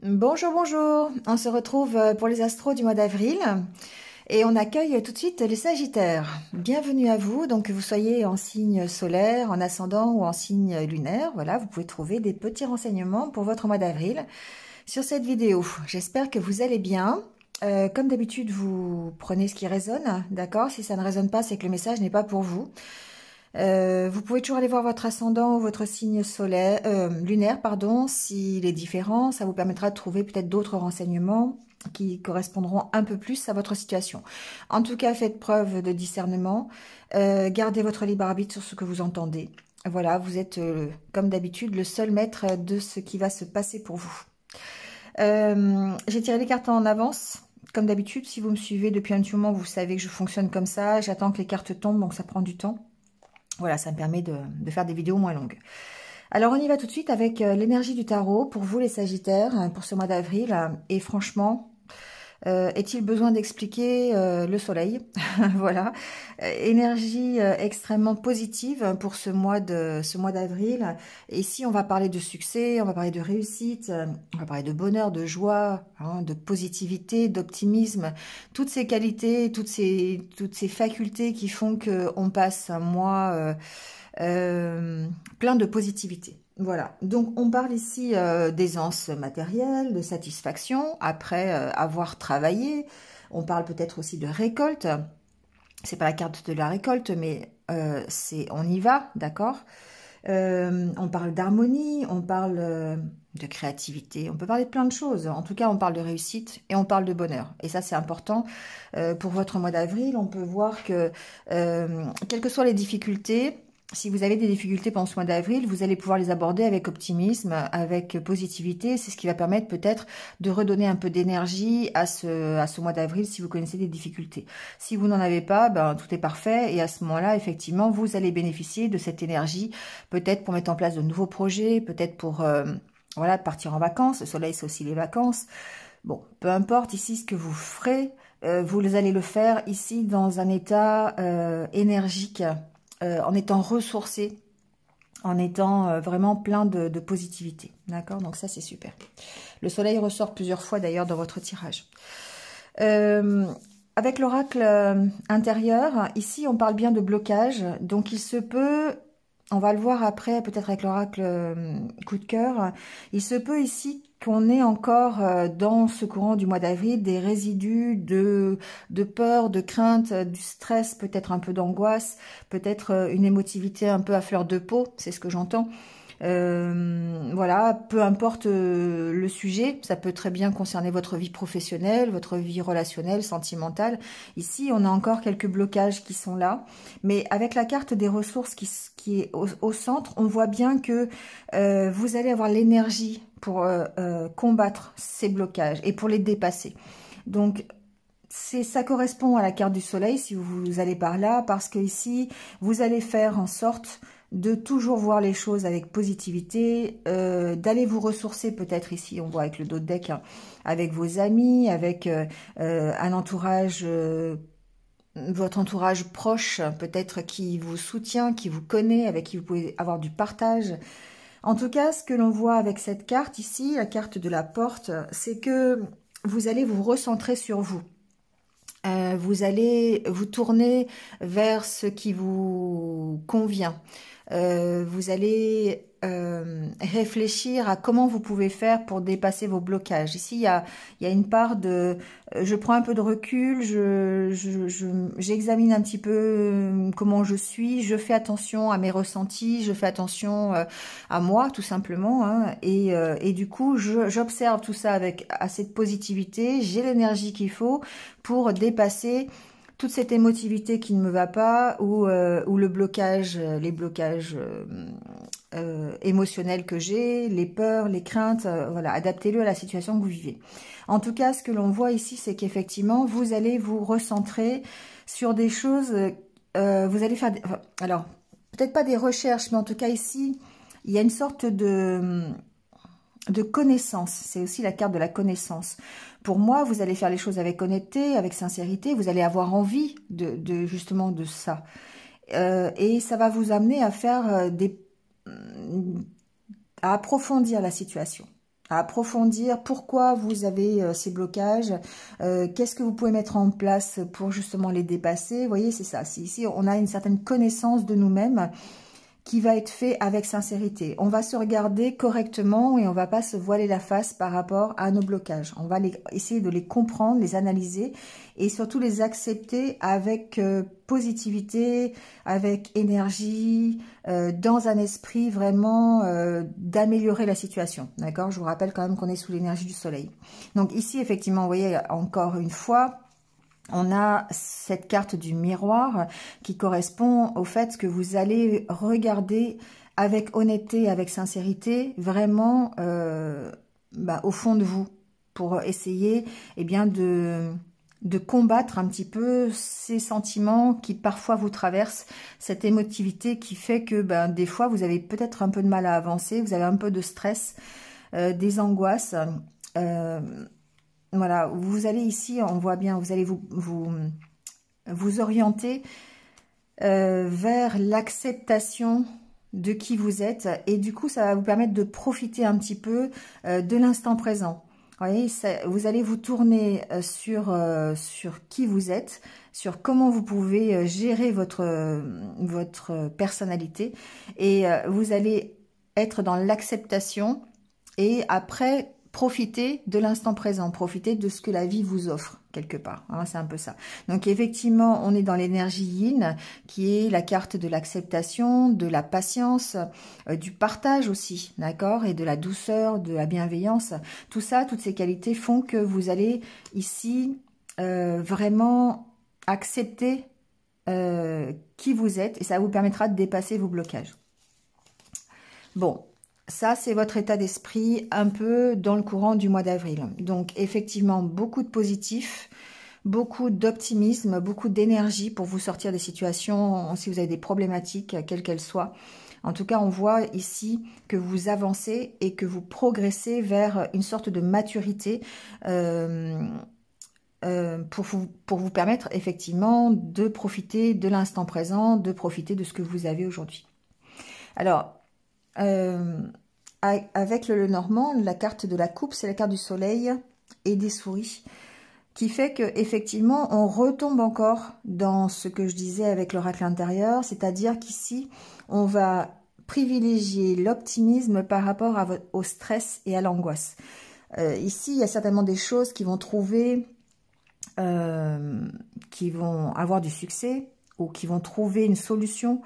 Bonjour, bonjour. On se retrouve pour les astros du mois d'avril et on accueille tout de suite les Sagittaires. Bienvenue à vous, donc que vous soyez en signe solaire, en ascendant ou en signe lunaire. Voilà, vous pouvez trouver des petits renseignements pour votre mois d'avril sur cette vidéo. J'espère que vous allez bien. Comme d'habitude, vous prenez ce qui résonne, d'accord? Si ça ne résonne pas, c'est que le message n'est pas pour vous. Vous pouvez toujours aller voir votre ascendant ou votre signe solaire, lunaire, pardon, s'il est différent. Ça vous permettra de trouver peut-être d'autres renseignements qui correspondront un peu plus à votre situation. En tout cas, faites preuve de discernement. Gardez votre libre arbitre sur ce que vous entendez. Voilà, vous êtes, comme d'habitude, le seul maître de ce qui va se passer pour vous. J'ai tiré les cartes en avance. Comme d'habitude, si vous me suivez depuis un petit moment, vous savez que je fonctionne comme ça. J'attends que les cartes tombent, donc ça prend du temps. Voilà, ça me permet de faire des vidéos moins longues. Alors, on y va tout de suite avec l'énergie du tarot pour vous, les Sagittaires, pour ce mois d'avril. Et franchement, est-il besoin d'expliquer le soleil? Voilà, énergie extrêmement positive pour ce mois d'avril. Et ici, on va parler de succès, on va parler de réussite, on va parler de bonheur, de joie, hein, de positivité, d'optimisme. Toutes ces qualités, toutes ces facultés qui font qu'on passe un mois plein de positivité. Voilà, donc on parle ici d'aisance matérielle, de satisfaction, après avoir travaillé. On parle peut-être aussi de récolte. C'est pas la carte de la récolte, mais on y va, d'accord. On parle d'harmonie, on parle de créativité, on peut parler de plein de choses. En tout cas, on parle de réussite et on parle de bonheur. Et ça, c'est important pour votre mois d'avril. On peut voir que, quelles que soient les difficultés, si vous avez des difficultés pendant ce mois d'avril, vous allez pouvoir les aborder avec optimisme, avec positivité. C'est ce qui va permettre peut-être de redonner un peu d'énergie à ce mois d'avril si vous connaissez des difficultés. Si vous n'en avez pas, ben, tout est parfait. Et à ce moment-là, effectivement, vous allez bénéficier de cette énergie, peut-être pour mettre en place de nouveaux projets, peut-être pour voilà, partir en vacances. Le soleil, c'est aussi les vacances. Bon, peu importe ici ce que vous ferez, vous allez le faire ici dans un état énergique, en étant ressourcé, en étant vraiment plein de positivité. D'accord? Donc ça, c'est super. Le soleil ressort plusieurs fois d'ailleurs dans votre tirage. Avec l'oracle intérieur, ici, on parle bien de blocage. Donc il se peut, on va le voir après, peut-être avec l'oracle coup de cœur, il se peut ici qu'on ait encore dans ce courant du mois d'avril des résidus de peur, de crainte, du stress, peut-être un peu d'angoisse, peut-être une émotivité un peu à fleur de peau, c'est ce que j'entends. Voilà, peu importe le sujet, ça peut très bien concerner votre vie professionnelle, votre vie relationnelle, sentimentale. Ici, on a encore quelques blocages qui sont là, mais avec la carte des ressources qui est au centre, on voit bien que vous allez avoir l'énergie pour combattre ces blocages et pour les dépasser. Donc, ça correspond à la carte du soleil, si vous allez par là, parce que ici, vous allez faire en sorte de toujours voir les choses avec positivité, d'aller vous ressourcer peut-être ici, on voit avec le dos de deck, hein, avec vos amis, avec un entourage, votre entourage proche, peut-être qui vous soutient, qui vous connaît, avec qui vous pouvez avoir du partage. En tout cas, ce que l'on voit avec cette carte ici, la carte de la porte, c'est que vous allez vous recentrer sur vous. Vous allez vous tourner vers ce qui vous convient. Vous allez réfléchir à comment vous pouvez faire pour dépasser vos blocages. Ici, il y a une part de... je prends un peu de recul, j'examine un petit peu comment je suis, je fais attention à mes ressentis, je fais attention à moi, tout simplement. Hein, et du coup, j'observe tout ça avec assez de positivité, j'ai l'énergie qu'il faut pour dépasser toute cette émotivité qui ne me va pas ou le blocage, les blocages émotionnels que j'ai, les peurs, les craintes, voilà, adaptez-le à la situation que vous vivez. En tout cas, ce que l'on voit ici, c'est qu'effectivement, vous allez vous recentrer sur des choses, vous allez faire, alors, peut-être pas des recherches, mais en tout cas ici, il y a une sorte de connaissance, c'est aussi la carte de la connaissance. Pour moi, vous allez faire les choses avec honnêteté, avec sincérité, vous allez avoir envie justement de ça. Et ça va vous amener à faire à approfondir la situation. à approfondir pourquoi vous avez ces blocages, qu'est-ce que vous pouvez mettre en place pour justement les dépasser. Vous voyez, c'est ça. Ici, on a une certaine connaissance de nous-mêmes qui va être fait avec sincérité. On va se regarder correctement et on va pas se voiler la face par rapport à nos blocages. On va essayer de les comprendre, les analyser et surtout les accepter avec positivité, avec énergie, dans un esprit vraiment d'améliorer la situation. D'accord? Je vous rappelle quand même qu'on est sous l'énergie du soleil. Donc ici, effectivement, vous voyez, encore une fois, on a cette carte du miroir qui correspond au fait que vous allez regarder avec honnêteté, avec sincérité, vraiment au fond de vous, pour essayer de combattre un petit peu ces sentiments qui parfois vous traversent, cette émotivité qui fait que des fois vous avez peut-être un peu de mal à avancer, vous avez un peu de stress, des angoisses. Voilà, vous allez ici, on voit bien, vous allez vous orienter vers l'acceptation de qui vous êtes. Et du coup, ça va vous permettre de profiter un petit peu de l'instant présent. Vous voyez, vous allez vous tourner sur qui vous êtes, sur comment vous pouvez gérer votre personnalité. Et vous allez être dans l'acceptation et après profitez de l'instant présent, profitez de ce que la vie vous offre quelque part, hein, c'est un peu ça. Donc effectivement, on est dans l'énergie yin, qui est la carte de l'acceptation, de la patience, du partage aussi, d'accord, et de la douceur, de la bienveillance. Tout ça, toutes ces qualités font que vous allez ici vraiment accepter qui vous êtes, et ça vous permettra de dépasser vos blocages. Bon. Ça, c'est votre état d'esprit un peu dans le courant du mois d'avril. Donc, effectivement, beaucoup de positif, beaucoup d'optimisme, beaucoup d'énergie pour vous sortir des situations, si vous avez des problématiques, quelles qu'elles soient. En tout cas, on voit ici que vous avancez et que vous progressez vers une sorte de maturité pour vous permettre effectivement de profiter de l'instant présent, de profiter de ce que vous avez aujourd'hui. Alors, avec le Lenormand, la carte de la coupe, c'est la carte du soleil et des souris, qui fait que effectivement on retombe encore dans ce que je disais avec l'oracle intérieur, c'est-à-dire qu'ici on va privilégier l'optimisme par rapport au stress et à l'angoisse. Ici, il y a certainement des choses qui vont qui vont avoir du succès ou qui vont trouver une solution.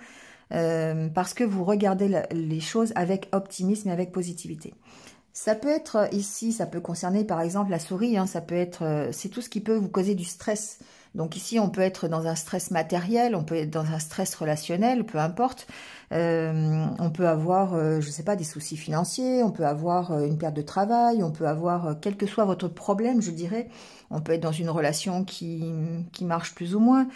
Parce que vous regardez les choses avec optimisme et avec positivité. Ça peut être ici, ça peut concerner par exemple la souris, hein, ça peut être, c'est tout ce qui peut vous causer du stress. Donc ici, on peut être dans un stress matériel, on peut être dans un stress relationnel, peu importe. On peut avoir, je ne sais pas, des soucis financiers, on peut avoir une perte de travail, on peut avoir, quel que soit votre problème, je dirais, on peut être dans une relation qui marche plus ou moins.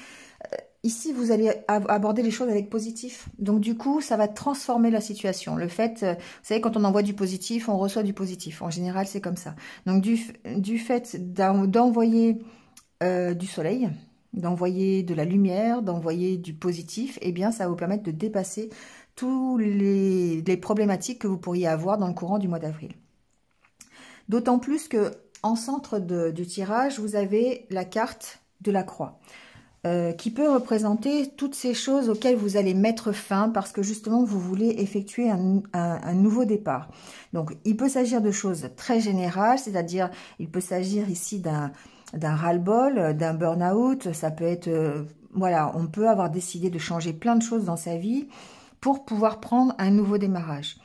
Ici, vous allez aborder les choses avec positif. Donc, du coup, ça va transformer la situation. Le fait, vous savez, quand on envoie du positif, on reçoit du positif. En général, c'est comme ça. Donc, du fait d'envoyer du soleil, d'envoyer de la lumière, d'envoyer du positif, eh bien, ça va vous permettre de dépasser tous les problématiques que vous pourriez avoir dans le courant du mois d'avril. D'autant plus que en centre du tirage, vous avez la carte de la croix. Qui peut représenter toutes ces choses auxquelles vous allez mettre fin parce que justement vous voulez effectuer un nouveau départ. Donc il peut s'agir de choses très générales, c'est-à-dire il peut s'agir ici d'un ras-le-bol, d'un burn-out, ça peut être, voilà, on peut avoir décidé de changer plein de choses dans sa vie pour pouvoir prendre un nouveau démarrage.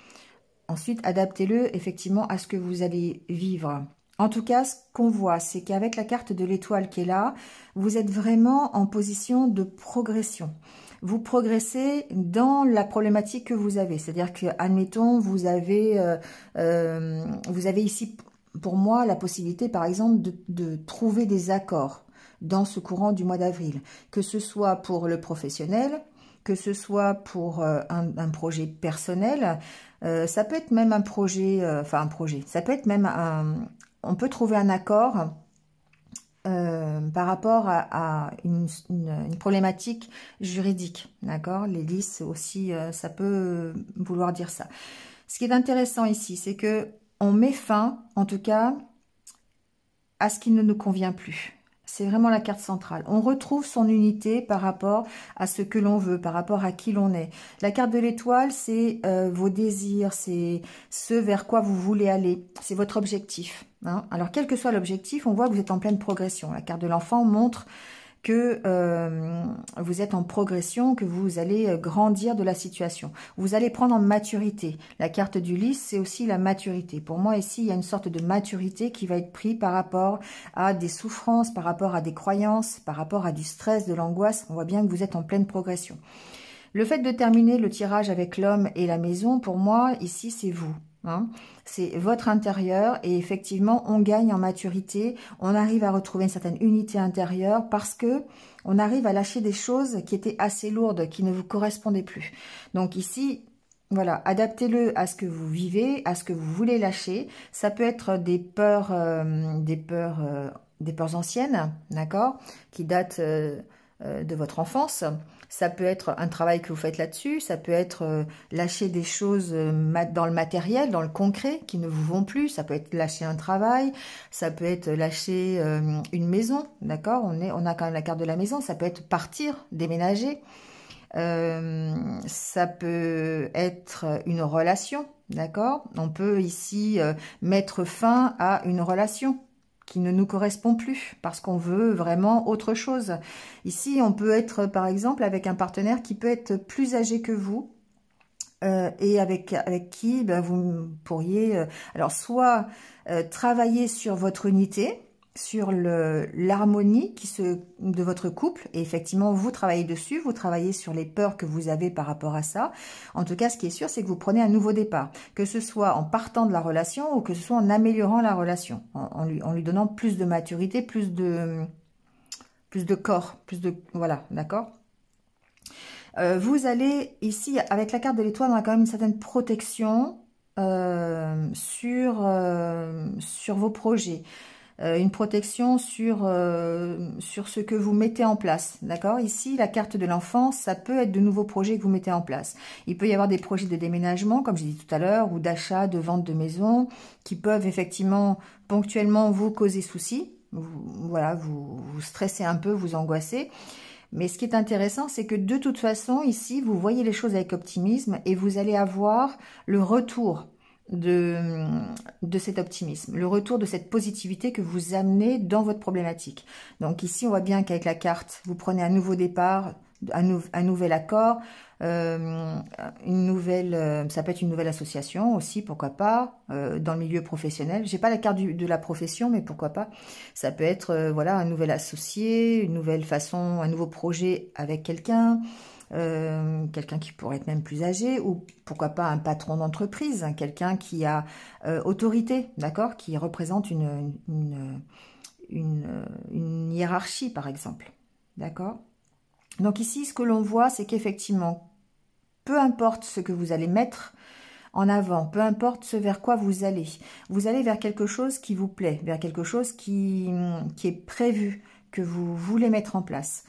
Ensuite, adaptez-le effectivement à ce que vous allez vivre. En tout cas, ce qu'on voit, c'est qu'avec la carte de l'étoile qui est là, vous êtes vraiment en position de progression. Vous progressez dans la problématique que vous avez. C'est-à-dire que, admettons, vous avez ici, pour moi, la possibilité, par exemple, de trouver des accords dans ce courant du mois d'avril. Que ce soit pour le professionnel, que ce soit pour un projet personnel, ça peut être même un projet, ça peut être même on peut trouver un accord par rapport à une problématique juridique, d'accord? Les lices aussi, ça peut vouloir dire ça. Ce qui est intéressant ici, c'est que on met fin, en tout cas, à ce qui ne nous convient plus. C'est vraiment la carte centrale. On retrouve son unité par rapport à ce que l'on veut, par rapport à qui l'on est. La carte de l'étoile, c'est vos désirs, c'est ce vers quoi vous voulez aller. C'est votre objectif. Hein. Alors, quel que soit l'objectif, on voit que vous êtes en pleine progression. La carte de l'enfant montre que vous êtes en progression, que vous allez grandir de la situation. Vous allez prendre en maturité. La carte du lys, c'est aussi la maturité. Pour moi, ici, il y a une sorte de maturité qui va être prise par rapport à des souffrances, par rapport à des croyances, par rapport à du stress, de l'angoisse. On voit bien que vous êtes en pleine progression. Le fait de terminer le tirage avec l'homme et la maison, pour moi, ici, c'est vous. Hein, c'est votre intérieur et effectivement on gagne en maturité, on arrive à retrouver une certaine unité intérieure parce que on arrive à lâcher des choses qui étaient assez lourdes, qui ne vous correspondaient plus. Donc ici, voilà, adaptez-le à ce que vous vivez, à ce que vous voulez lâcher. Ça peut être des peurs anciennes, d'accord, qui datent de votre enfance. Ça peut être un travail que vous faites là-dessus, ça peut être lâcher des choses dans le matériel, dans le concret, qui ne vous vont plus. Ça peut être lâcher un travail, ça peut être lâcher une maison, d'accord, on a quand même la carte de la maison, ça peut être partir, déménager. Ça peut être une relation, d'accord. On peut ici mettre fin à une relation qui ne nous correspond plus parce qu'on veut vraiment autre chose. Ici, on peut être par exemple avec un partenaire qui peut être plus âgé que vous et avec qui vous pourriez alors soit travailler sur votre unité, sur l'harmonie de votre couple, et effectivement vous travaillez dessus, vous travaillez sur les peurs que vous avez par rapport à ça. En tout cas, ce qui est sûr, c'est que vous prenez un nouveau départ, que ce soit en partant de la relation ou que ce soit en améliorant la relation, en lui donnant plus de maturité, plus de corps, voilà, d'accord. Vous allez ici, avec la carte de l'étoile, on a quand même une certaine protection sur vos projets. Une protection sur ce que vous mettez en place, d'accord. Ici, la carte de l'enfance, ça peut être de nouveaux projets que vous mettez en place. Il peut y avoir des projets de déménagement, comme j'ai dit tout à l'heure, ou d'achat, de vente de maison, qui peuvent effectivement, ponctuellement, vous causer souci. Voilà, vous stressez un peu, vous angoissez. Mais ce qui est intéressant, c'est que de toute façon, ici, vous voyez les choses avec optimisme et vous allez avoir le retour de cet optimisme, le retour de cette positivité que vous amenez dans votre problématique. Donc ici, on voit bien qu'avec la carte, vous prenez un nouveau départ, un nouvel accord, ça peut être une nouvelle association aussi, pourquoi pas, dans le milieu professionnel. J'ai pas la carte de la profession, mais pourquoi pas. Ça peut être voilà, un nouvel associé, une nouvelle façon, un nouveau projet avec quelqu'un. Quelqu'un qui pourrait être même plus âgé, ou pourquoi pas un patron d'entreprise, hein, quelqu'un qui a autorité, d'accord, qui représente une hiérarchie, par exemple, d'accord. Donc ici, ce que l'on voit, c'est qu'effectivement, peu importe ce que vous allez mettre en avant, peu importe ce vers quoi vous allez vers quelque chose qui vous plaît, vers quelque chose qui est prévu, que vous voulez mettre en place.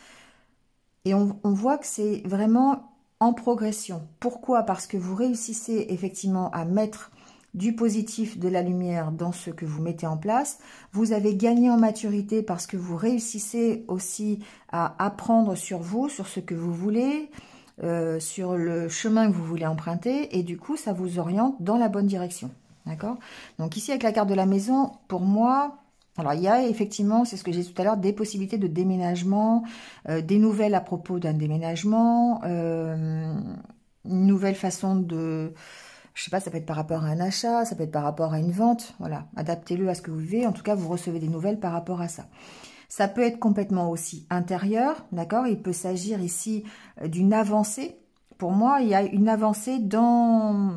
Et on voit que c'est vraiment en progression. Pourquoi? Parce que vous réussissez effectivement à mettre du positif, de la lumière dans ce que vous mettez en place. Vous avez gagné en maturité parce que vous réussissez aussi à apprendre sur vous, sur ce que vous voulez, sur le chemin que vous voulez emprunter. Et du coup, ça vous oriente dans la bonne direction. D'accord? Donc ici, avec la carte de la maison, pour moi... Alors, il y a effectivement, c'est ce que j'ai dit tout à l'heure, des possibilités de déménagement, des nouvelles à propos d'un déménagement, une nouvelle façon de... Je sais pas, ça peut être par rapport à un achat, ça peut être par rapport à une vente. Voilà, adaptez-le à ce que vous vivez. En tout cas, vous recevez des nouvelles par rapport à ça. Ça peut être complètement aussi intérieur, d'accord? Il peut s'agir ici d'une avancée. Pour moi, il y a une avancée dans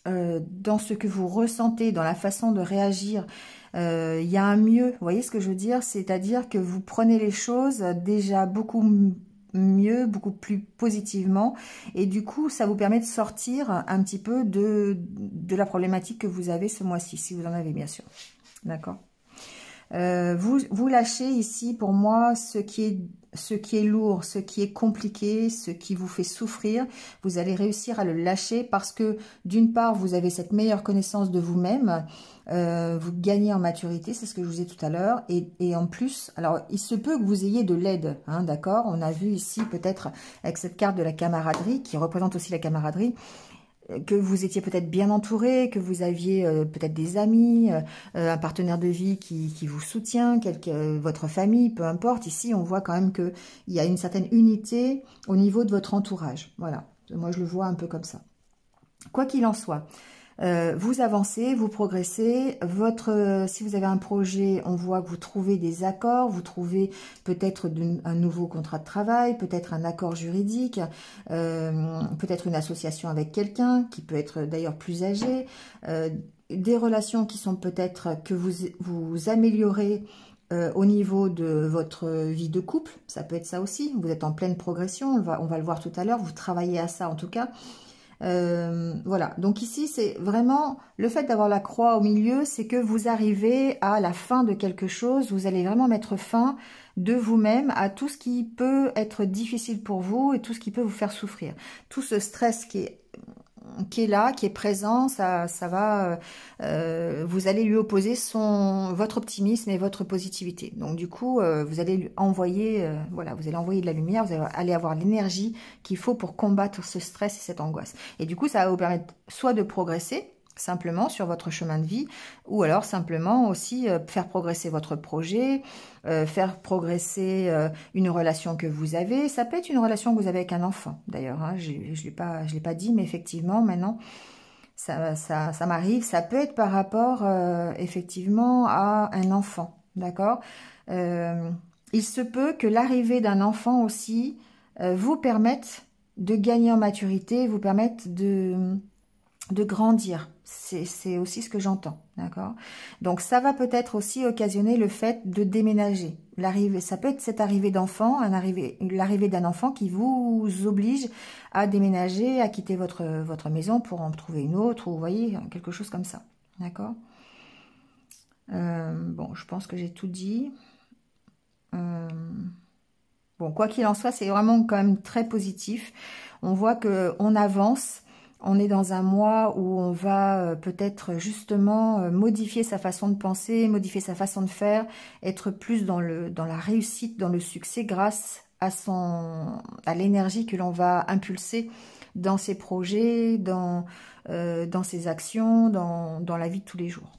ce que vous ressentez, dans la façon de réagir. Il y a un mieux, vous voyez ce que je veux dire? C'est-à-dire que vous prenez les choses déjà beaucoup mieux, beaucoup plus positivement, et du coup, ça vous permet de sortir un petit peu de la problématique que vous avez ce mois-ci, si vous en avez bien sûr. D'accord? Vous lâchez ici, pour moi, ce qui est ce qui est lourd, ce qui est compliqué, ce qui vous fait souffrir, vous allez réussir à le lâcher parce que d'une part, vous avez cette meilleure connaissance de vous-même, vous gagnez en maturité, c'est ce que je vous ai tout à l'heure, et en plus, alors il se peut que vous ayez de l'aide, hein, d'accord? On a vu ici peut-être avec cette carte de la camaraderie, qui représente aussi la camaraderie, que vous étiez peut-être bien entouré, que vous aviez peut-être des amis, un partenaire de vie qui vous soutient, votre famille, peu importe. Ici, on voit quand même qu'il y a une certaine unité au niveau de votre entourage. Voilà, moi je le vois un peu comme ça. Quoi qu'il en soit, vous avancez, vous progressez. Si vous avez un projet, on voit que vous trouvez des accords, vous trouvez peut-être un nouveau contrat de travail, peut-être un accord juridique, peut-être une association avec quelqu'un qui peut être d'ailleurs plus âgé, des relations qui sont peut-être que vous améliorez au niveau de votre vie de couple. Ça peut être ça aussi. Vous êtes en pleine progression, on va le voir tout à l'heure. Vous travaillez à ça en tout cas. Voilà, donc ici c'est vraiment le fait d'avoir la croix au milieu, c'est que vous arrivez à la fin de quelque chose, vous allez vraiment mettre fin de vous-même à tout ce qui peut être difficile pour vous et tout ce qui peut vous faire souffrir. Tout ce stress qui est là, qui est présent, ça va, vous allez lui opposer votre optimisme et votre positivité. Donc du coup, vous allez lui envoyer, voilà, vous allez envoyer de la lumière, vous allez avoir l'énergie qu'il faut pour combattre ce stress et cette angoisse. Et du coup, ça va vous permettre soit de progresser simplement sur votre chemin de vie, ou alors simplement aussi faire progresser votre projet, faire progresser une relation que vous avez. Ça peut être une relation que vous avez avec un enfant, d'ailleurs. Hein, je l'ai pas dit, mais effectivement, maintenant, ça m'arrive. Ça peut être par rapport, effectivement, à un enfant, d'accord? Il se peut que l'arrivée d'un enfant aussi vous permette de gagner en maturité, vous permette de grandir. C'est aussi ce que j'entends, d'accord? Donc ça va peut-être aussi occasionner le fait de déménager. Ça peut être cette arrivée d'enfant, l'arrivée d'un enfant qui vous oblige à déménager, à quitter votre maison pour en trouver une autre, ou vous voyez, quelque chose comme ça, d'accord? Bon, je pense que j'ai tout dit. Bon, quoi qu'il en soit, c'est vraiment quand même très positif. On voit qu'on avance. On est dans un mois où on va peut-être justement modifier sa façon de penser, modifier sa façon de faire, être plus dans la réussite, dans le succès grâce à l'énergie que l'on va impulser dans ses projets, dans ses actions, dans la vie de tous les jours.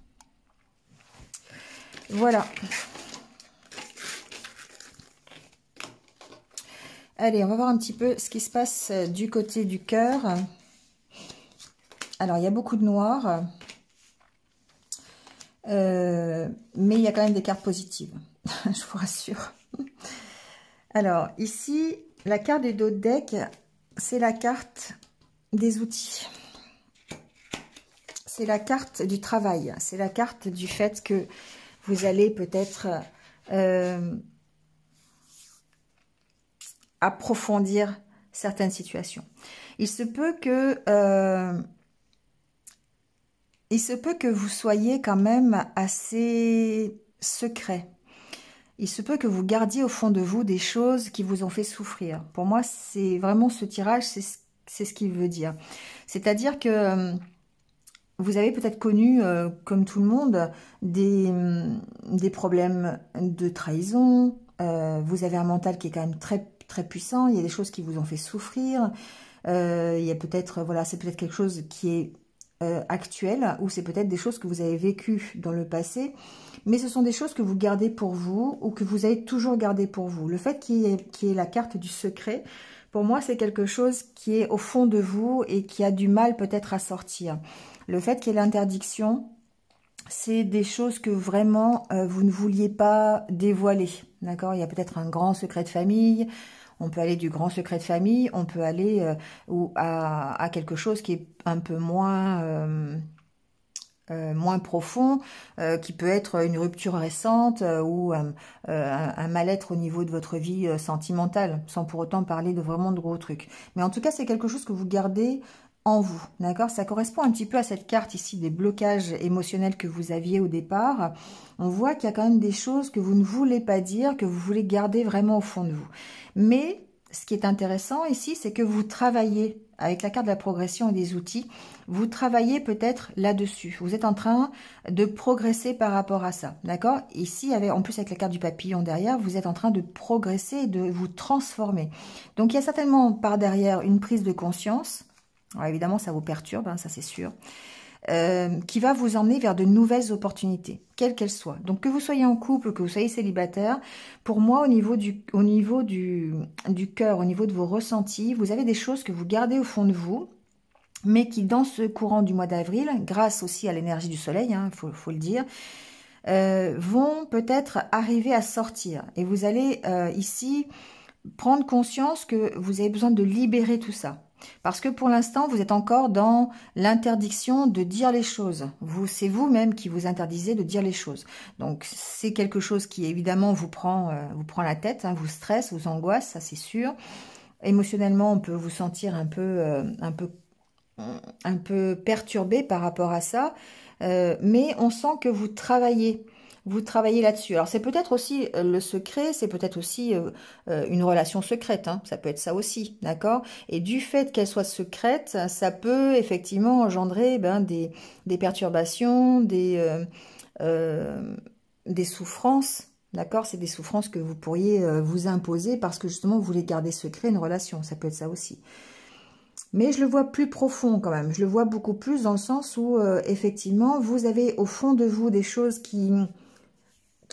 Voilà. Allez, on va voir un petit peu ce qui se passe du côté du cœur. Alors, il y a beaucoup de noir, mais il y a quand même des cartes positives, je vous rassure. Alors, ici, la carte du dos de deck, c'est la carte des outils. C'est la carte du travail, c'est la carte du fait que vous allez peut-être approfondir certaines situations. Il se peut que vous soyez quand même assez secret. Il se peut que vous gardiez au fond de vous des choses qui vous ont fait souffrir. Pour moi, c'est vraiment ce tirage, c'est ce qu'il veut dire. C'est-à-dire que vous avez peut-être connu, comme tout le monde, des problèmes de trahison. Vous avez un mental qui est quand même très, très puissant. Il y a des choses qui vous ont fait souffrir. Il y a peut-être, voilà, c'est peut-être quelque chose qui est actuel, ou c'est peut-être des choses que vous avez vécues dans le passé, mais ce sont des choses que vous gardez pour vous, ou que vous avez toujours gardé pour vous. Le fait qu'il y ait la carte du secret, pour moi, c'est quelque chose qui est au fond de vous et qui a du mal peut-être à sortir. Le fait qu'il y ait l'interdiction, c'est des choses que vraiment vous ne vouliez pas dévoiler, d'accord? Il y a peut-être un grand secret de famille. On peut aller du grand secret de famille, on peut aller à quelque chose qui est un peu moins profond, qui peut être une rupture récente ou un mal-être au niveau de votre vie sentimentale, sans pour autant parler de vraiment de gros trucs. Mais en tout cas, c'est quelque chose que vous gardez en vous, d'accord? Ça correspond un petit peu à cette carte ici des blocages émotionnels que vous aviez au départ. On voit qu'il y a quand même des choses que vous ne voulez pas dire, que vous voulez garder vraiment au fond de vous. Mais ce qui est intéressant ici, c'est que vous travaillez avec la carte de la progression et des outils, vous travaillez peut-être là-dessus. Vous êtes en train de progresser par rapport à ça, d'accord? Ici, en plus avec la carte du papillon derrière, vous êtes en train de progresser et de vous transformer. Donc, il y a certainement par derrière une prise de conscience. Alors, évidemment, ça vous perturbe, hein, ça c'est sûr. Qui va vous emmener vers de nouvelles opportunités, quelles qu'elles soient. Donc, que vous soyez en couple, que vous soyez célibataire, pour moi, au niveau du cœur, au niveau de vos ressentis, vous avez des choses que vous gardez au fond de vous, mais qui, dans ce courant du mois d'avril, grâce aussi à l'énergie du soleil, hein, faut le dire, vont peut-être arriver à sortir. Et vous allez ici prendre conscience que vous avez besoin de libérer tout ça. Parce que pour l'instant, vous êtes encore dans l'interdiction de dire les choses. C'est vous-même qui vous interdisez de dire les choses. Donc, c'est quelque chose qui, évidemment, vous prend la tête, hein, vous stresse, vous angoisse, ça c'est sûr. Émotionnellement, on peut vous sentir un peu perturbé par rapport à ça. Mais on sent que vous travaillez. Vous travaillez là-dessus. Alors, c'est peut-être aussi le secret, c'est peut-être aussi une relation secrète. Hein. Ça peut être ça aussi, d'accord? Et du fait qu'elle soit secrète, ça peut effectivement engendrer des perturbations, des souffrances, d'accord? C'est des souffrances que vous pourriez vous imposer parce que justement, vous voulez garder secret une relation. Ça peut être ça aussi. Mais je le vois plus profond quand même. Je le vois beaucoup plus dans le sens où, effectivement, vous avez au fond de vous des choses qui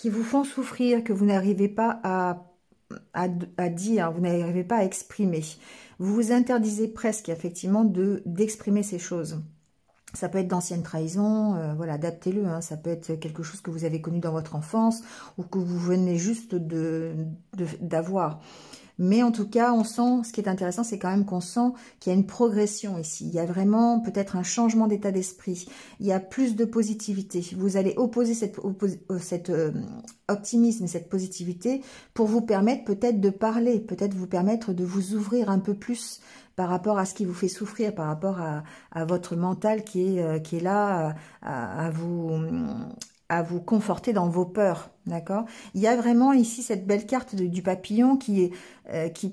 vous font souffrir, que vous n'arrivez pas à dire, vous n'arrivez pas à exprimer. Vous vous interdisez presque, effectivement, d'exprimer ces choses. Ça peut être d'anciennes trahisons, voilà, adaptez-le, hein, ça peut être quelque chose que vous avez connu dans votre enfance ou que vous venez juste d'avoir. Mais en tout cas, on sent, ce qui est intéressant, c'est quand même qu'on sent qu'il y a une progression ici. Il y a vraiment peut-être un changement d'état d'esprit. Il y a plus de positivité. Vous allez opposer cet optimisme et cette positivité pour vous permettre peut-être de parler, peut-être vous permettre de vous ouvrir un peu plus par rapport à ce qui vous fait souffrir, par rapport à votre mental qui est là à vous conforter dans vos peurs, d'accord? Il y a vraiment ici cette belle carte du papillon qui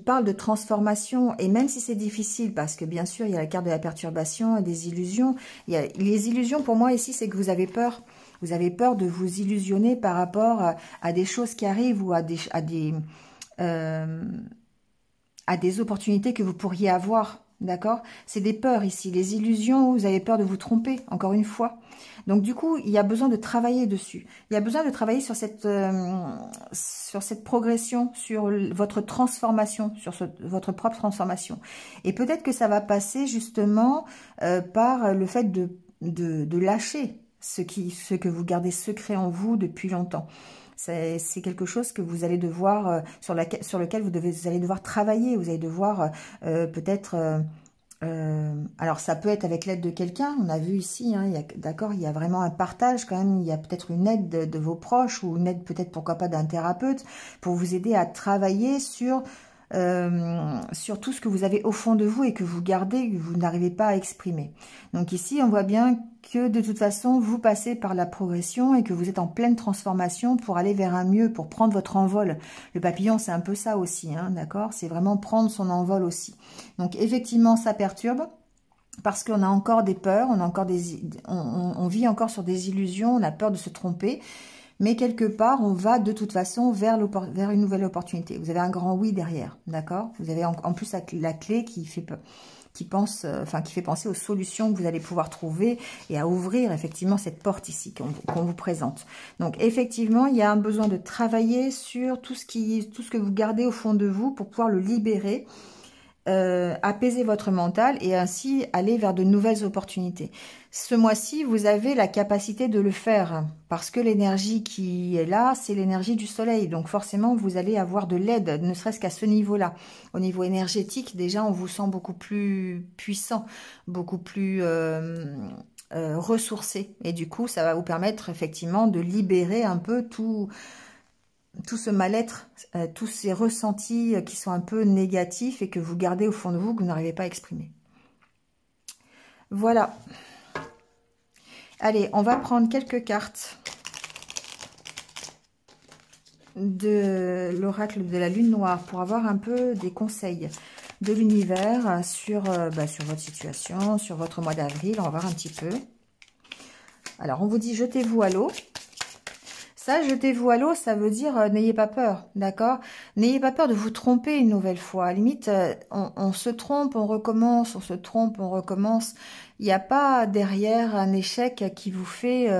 parle de transformation, et même si c'est difficile, parce que bien sûr, il y a la carte de la perturbation et des illusions. Les illusions, pour moi, ici, c'est que vous avez peur. Vous avez peur de vous illusionner par rapport à des choses qui arrivent ou à des opportunités que vous pourriez avoir, d'accord? C'est des peurs ici. Les illusions, vous avez peur de vous tromper, encore une fois. Donc, du coup, il y a besoin de travailler dessus. Il y a besoin de travailler sur cette progression, sur votre transformation, sur votre propre transformation. Et peut-être que ça va passer justement par le fait de lâcher ce que vous gardez secret en vous depuis longtemps. C'est quelque chose que vous allez devoir, sur lequel vous allez devoir travailler. Vous allez devoir peut-être... alors, ça peut être avec l'aide de quelqu'un. On a vu ici, hein, d'accord, il y a vraiment un partage quand même. Il y a peut-être une aide de vos proches ou une aide peut-être, pourquoi pas, d'un thérapeute pour vous aider à travailler sur tout ce que vous avez au fond de vous et que vous gardez, que vous n'arrivez pas à exprimer. Donc ici, on voit bien que de toute façon, vous passez par la progression et que vous êtes en pleine transformation pour aller vers un mieux, pour prendre votre envol. Le papillon, c'est un peu ça aussi, hein, d'accord? C'est vraiment prendre son envol aussi. Donc effectivement, ça perturbe. Parce qu'on a encore des peurs, on vit encore sur des illusions, on a peur de se tromper. Mais quelque part, on va de toute façon vers une nouvelle opportunité. Vous avez un grand oui derrière, d'accord? Vous avez en plus la clé qui fait penser aux solutions que vous allez pouvoir trouver et à ouvrir effectivement cette porte ici qu'on vous présente. Donc effectivement, il y a un besoin de travailler sur tout ce que vous gardez au fond de vous pour pouvoir le libérer. Apaiser votre mental et ainsi aller vers de nouvelles opportunités. Ce mois-ci, vous avez la capacité de le faire parce que l'énergie qui est là, c'est l'énergie du soleil. Donc forcément, vous allez avoir de l'aide, ne serait-ce qu'à ce niveau-là. Au niveau énergétique, déjà, on vous sent beaucoup plus puissant, beaucoup plus ressourcé. Et du coup, ça va vous permettre effectivement de libérer un peu tout ce mal-être, tous ces ressentis qui sont un peu négatifs et que vous gardez au fond de vous, que vous n'arrivez pas à exprimer. Voilà. Allez, on va prendre quelques cartes de l'oracle de la lune noire pour avoir un peu des conseils de l'univers sur, sur votre situation, sur votre mois d'avril. On va voir un petit peu. Alors, on vous dit jetez-vous à l'eau. Ça, jetez-vous à l'eau, ça veut dire n'ayez pas peur, d'accord? N'ayez pas peur de vous tromper une nouvelle fois. À la limite, on se trompe, on recommence, on se trompe, on recommence. Il n'y a pas derrière un échec qui vous fait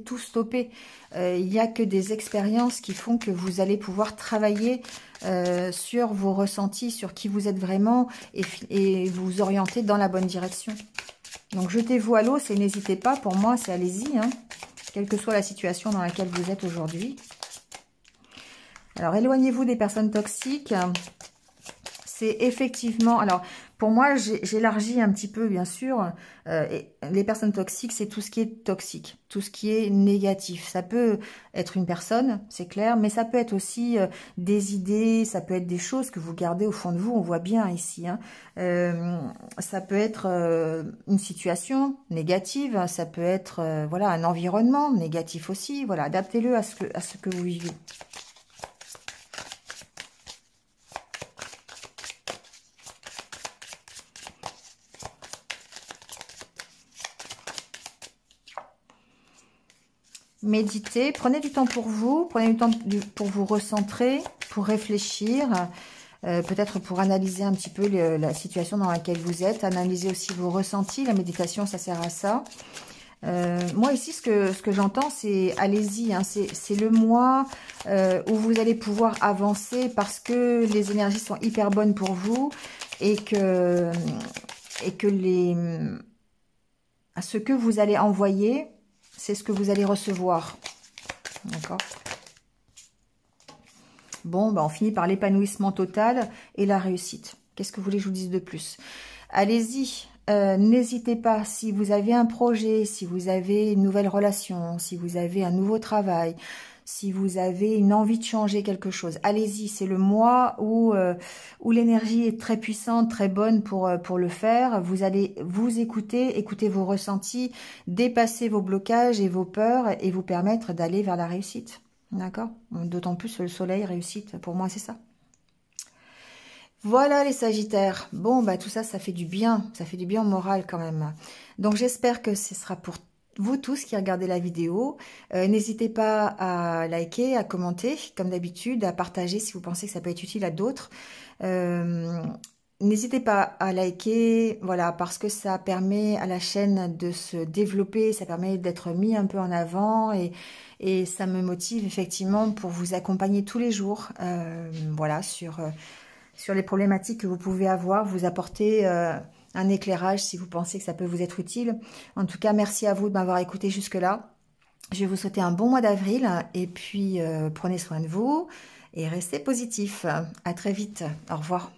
tout stopper. Il n'y a que des expériences qui font que vous allez pouvoir travailler sur vos ressentis, sur qui vous êtes vraiment et vous orienter dans la bonne direction. Donc, jetez-vous à l'eau, c'est n'hésitez pas. Pour moi, c'est allez-y, hein. Quelle que soit la situation dans laquelle vous êtes aujourd'hui. Alors, éloignez-vous des personnes toxiques. C'est effectivement... Alors, pour moi, j'élargis un petit peu, bien sûr. Les personnes toxiques, c'est tout ce qui est toxique, tout ce qui est négatif. Ça peut être une personne, c'est clair, mais ça peut être aussi des idées, ça peut être des choses que vous gardez au fond de vous. On voit bien ici. Hein. Ça peut être une situation négative, ça peut être voilà, un environnement négatif aussi. Voilà, adaptez-le à ce que vous vivez. Méditez, prenez du temps pour vous, prenez du temps pour vous recentrer, pour réfléchir, peut-être pour analyser un petit peu la situation dans laquelle vous êtes, analyser aussi vos ressentis. La méditation, ça sert à ça. Moi ici, ce que j'entends, c'est allez-y, hein, c'est le mois où vous allez pouvoir avancer parce que les énergies sont hyper bonnes pour vous et que ce que vous allez envoyer, c'est ce que vous allez recevoir. D'accord? Bon, on finit par l'épanouissement total et la réussite. Qu'est-ce que vous voulez que je vous dise de plus? Allez-y, n'hésitez pas. Si vous avez un projet, si vous avez une nouvelle relation, si vous avez un nouveau travail, si vous avez une envie de changer quelque chose, allez-y. C'est le mois où l'énergie est très puissante, très bonne pour le faire. Vous allez vous écouter vos ressentis, dépasser vos blocages et vos peurs et vous permettre d'aller vers la réussite. D'accord? D'autant plus le soleil, réussite, pour moi, c'est ça. Voilà les Sagittaires. Bon, tout ça, ça fait du bien. Ça fait du bien au moral quand même. Donc, j'espère que ce sera pour vous tous qui regardez la vidéo. N'hésitez pas à liker, à commenter, comme d'habitude, à partager si vous pensez que ça peut être utile à d'autres. N'hésitez pas à liker, voilà, parce que ça permet à la chaîne de se développer, ça permet d'être mis un peu en avant et ça me motive effectivement pour vous accompagner tous les jours, voilà, sur les problématiques que vous pouvez avoir, vous apporter un éclairage si vous pensez que ça peut vous être utile. En tout cas, merci à vous de m'avoir écouté jusque-là. Je vais vous souhaiter un bon mois d'avril et puis prenez soin de vous et restez positifs. À très vite. Au revoir.